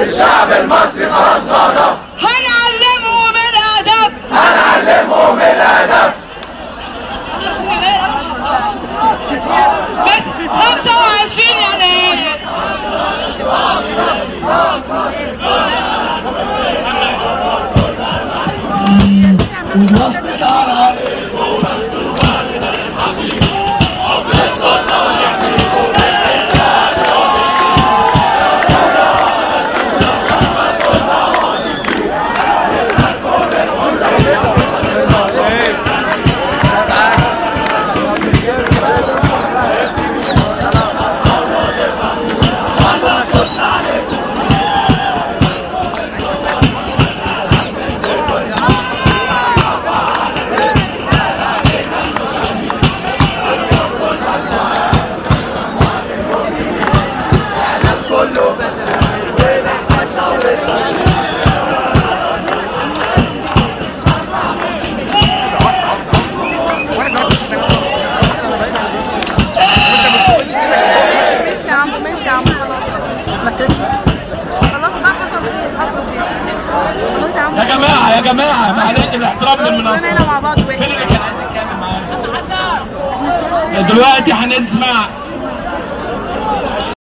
الشعب المصري خلاص غضب. هنعلمهم الادب. هنعلمهم الادب. بس 25 يناير. والوصف بتاعنا يا جماعه معلش الاحترام للمنصه. فين اللي كان عايز يتكلم معايا؟ دلوقتي هنسمع